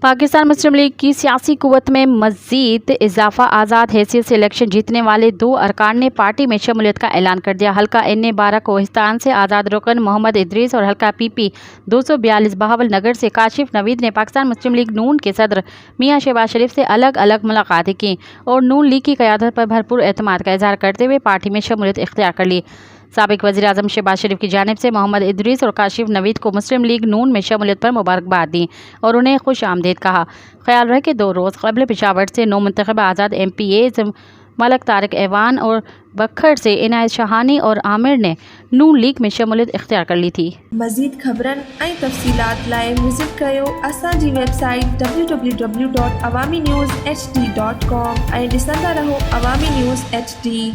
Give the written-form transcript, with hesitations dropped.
पाकिस्तान मुस्लिम league की सियासी कुव्वत में मज़ीद इजाफा। आज़ाद हैसियत से इलेक्शन जीतने वाले 2 अरकान ने पार्टी में शमूलियत का ऐलान कर दिया। हल्का NA 12 कोहिस्तान से आज़ाद रुकन मोहम्मद इदरीस और हल्का PP 242 बहावल नगर से काशिफ नवीद ने पाकिस्तान मुस्लिम लीग नून के सदर मियां शहबाज शरीफ से अलग अलग मुलाकातें की और नून लीग की क़यादत पर भरपूर एतमाद का इजहार करते हुए पार्टी में शमूलियत इख्तियार कर ली। साबिक वज़ीर आज़म शहबाज शरीफ की जानिब से मोहम्मद इदरीस और काशिफ नवीद को मुस्लिम लीग नून में शमूलियत पर मुबारकबाद दी और उन्हें खुश आमदीद कहा। ख्याल रहे कि 2 रोज़ कबल पेशावर से नौ मुंतखब आज़ाद MPAs मलक तारिक ऐवान और बखर से इनायत शहानी और आमिर ने नून लीग में शमूलियत इख्तियार कर ली थी। मज़ीद ख़बरन ऐं तफ़सीलात लाइ विज़िट कयो असांजी वेबसाइट www.awamiNewsHD.com ऐं ॾिसंदा रहो अवामी न्यूज़ HD।